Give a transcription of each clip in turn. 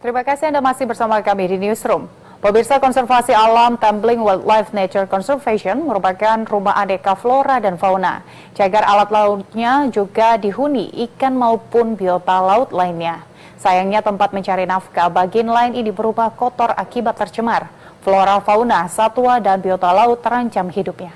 Terima kasih Anda masih bersama kami di Newsroom. Pemirsa, konservasi alam Tambling Wildlife Nature Conservation merupakan rumah aneka flora dan fauna. Cagar alat lautnya juga dihuni ikan maupun biota laut lainnya. Sayangnya tempat mencari nafkah bagi nelayan ini berubah kotor akibat tercemar. Flora, fauna, satwa, dan biota laut terancam hidupnya.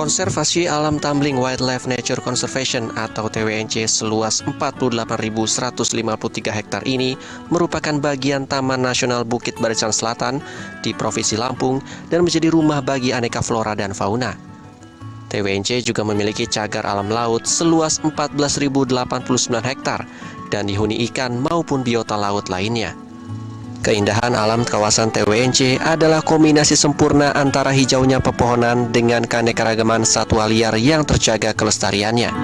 Konservasi Alam Tambling Wildlife Nature Conservation atau TWNC seluas 48.153 hektar ini merupakan bagian Taman Nasional Bukit Barisan Selatan di Provinsi Lampung dan menjadi rumah bagi aneka flora dan fauna. TWNC juga memiliki cagar alam laut seluas 14.089 hektar dan dihuni ikan maupun biota laut lainnya. Keindahan alam kawasan TWNC adalah kombinasi sempurna antara hijaunya pepohonan dengan keanekaragaman satwa liar yang terjaga kelestariannya.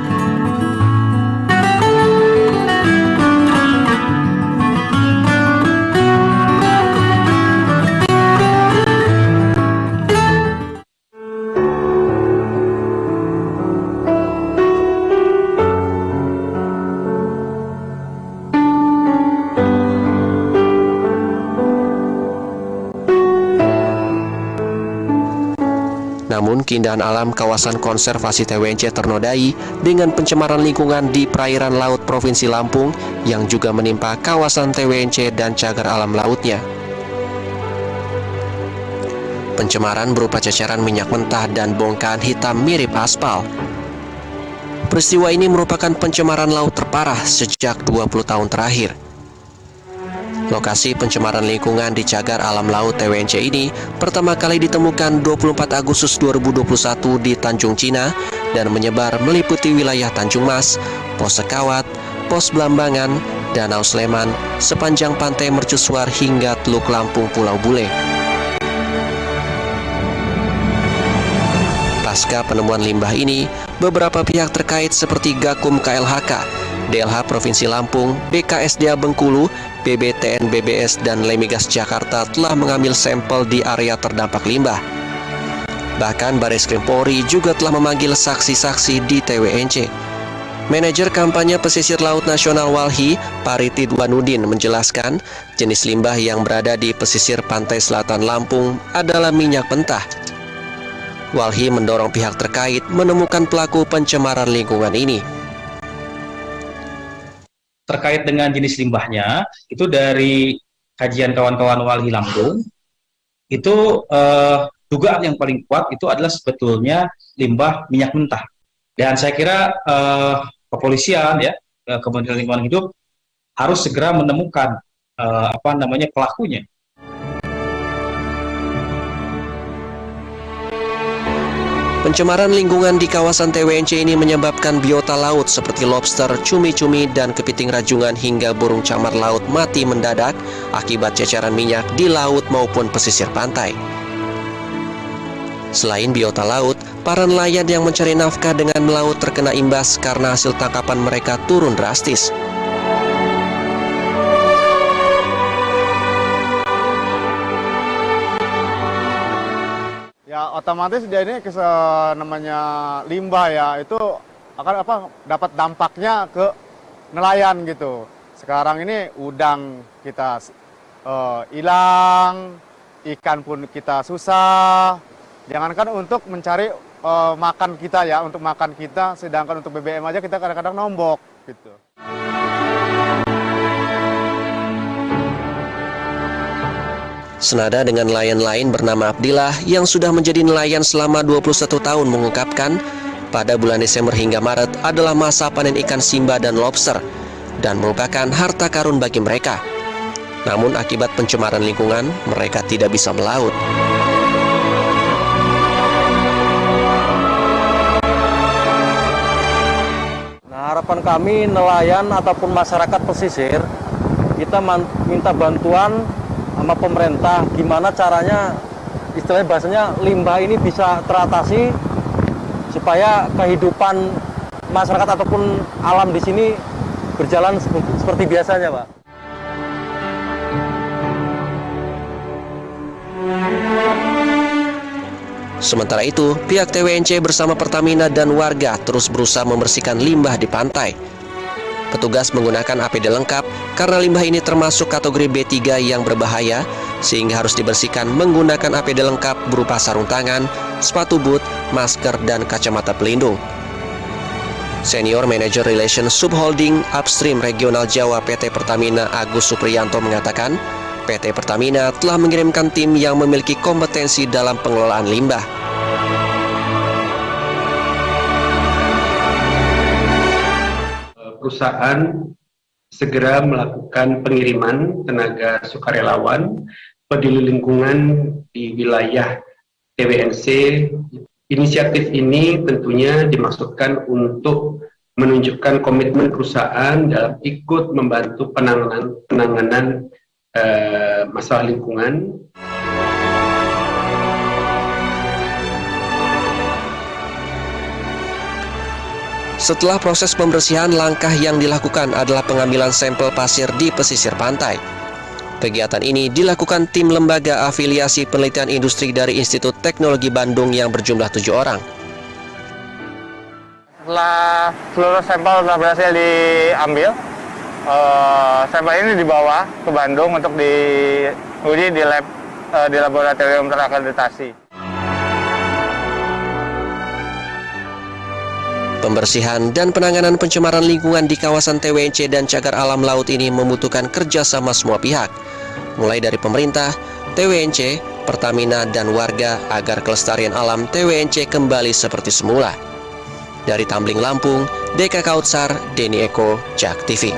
Namun, keindahan alam kawasan konservasi TWNC ternodai dengan pencemaran lingkungan di perairan laut Provinsi Lampung yang juga menimpa kawasan TWNC dan cagar alam lautnya. Pencemaran berupa ceceran minyak mentah dan bongkahan hitam mirip aspal. Peristiwa ini merupakan pencemaran laut terparah sejak 20 tahun terakhir. Lokasi pencemaran lingkungan di cagar alam laut TWNC ini pertama kali ditemukan 24 Agustus 2021 di Tanjung Cina dan menyebar meliputi wilayah Tanjung Mas, Pos Sekawat, Pos Belambangan, Danau Sleman, sepanjang pantai Mercusuar hingga Teluk Lampung Pulau Bule. Pasca penemuan limbah ini, beberapa pihak terkait seperti Gakum KLHK, DLH Provinsi Lampung, BKSDA Bengkulu, BBTN BBS, dan Lemigas Jakarta telah mengambil sampel di area terdampak limbah. Bahkan Bareskrim Polri juga telah memanggil saksi-saksi di TWNC. Manajer kampanye Pesisir Laut Nasional Walhi, Paritid Wanudin, menjelaskan jenis limbah yang berada di pesisir pantai selatan Lampung adalah minyak mentah. Walhi mendorong pihak terkait menemukan pelaku pencemaran lingkungan ini. Terkait dengan jenis limbahnya, itu dari kajian kawan-kawan Walhi Lampung, itu dugaan yang paling kuat itu adalah sebetulnya limbah minyak mentah. Dan saya kira kepolisian, Kementerian Lingkungan Hidup harus segera menemukan pelakunya. Pencemaran lingkungan di kawasan TWNC ini menyebabkan biota laut seperti lobster, cumi-cumi, dan kepiting rajungan hingga burung camar laut mati mendadak akibat ceceran minyak di laut maupun pesisir pantai. Selain biota laut, para nelayan yang mencari nafkah dengan melaut terkena imbas karena hasil tangkapan mereka turun drastis. Ya, otomatis dia ini namanya limbah ya, itu akan dapat dampaknya ke nelayan gitu. Sekarang ini udang kita hilang, ikan pun kita susah. Jangankan untuk mencari makan kita ya, untuk makan kita, sedangkan untuk BBM aja kita kadang-kadang nombok gitu. Senada dengan nelayan lain bernama Abdillah yang sudah menjadi nelayan selama 21 tahun mengungkapkan, pada bulan Desember hingga Maret adalah masa panen ikan simba dan lobster dan merupakan harta karun bagi mereka. Namun akibat pencemaran lingkungan, mereka tidak bisa melaut. Nah, harapan kami nelayan ataupun masyarakat pesisir, kita minta bantuan sama pemerintah, gimana caranya istilahnya bahasanya limbah ini bisa teratasi supaya kehidupan masyarakat ataupun alam di sini berjalan seperti biasanya, Pak. Sementara itu, pihak TWNC bersama Pertamina dan warga terus berusaha membersihkan limbah di pantai. Petugas menggunakan APD lengkap karena limbah ini termasuk kategori B3 yang berbahaya, sehingga harus dibersihkan menggunakan APD lengkap berupa sarung tangan, sepatu boot, masker, dan kacamata pelindung. Senior Manager Relation Subholding Upstream Regional Jawa PT Pertamina Agus Supriyanto mengatakan, PT Pertamina telah mengirimkan tim yang memiliki kompetensi dalam pengelolaan limbah. Perusahaan segera melakukan pengiriman tenaga sukarelawan peduli lingkungan di wilayah TWNC. Inisiatif ini tentunya dimaksudkan untuk menunjukkan komitmen perusahaan dalam ikut membantu penanganan masalah lingkungan. Setelah proses pembersihan, langkah yang dilakukan adalah pengambilan sampel pasir di pesisir pantai. Kegiatan ini dilakukan tim lembaga afiliasi penelitian industri dari Institut Teknologi Bandung yang berjumlah 7 orang. Setelah seluruh sampel telah berhasil diambil, sampel ini dibawa ke Bandung untuk diuji di laboratorium terakreditasi. Pembersihan dan penanganan pencemaran lingkungan di kawasan TWNC dan cagar alam laut ini membutuhkan kerjasama semua pihak, mulai dari pemerintah, TWNC, Pertamina, dan warga agar kelestarian alam TWNC kembali seperti semula. Dari Tambling, Lampung, Deka Kautsar, Denny Eko, Jak TV.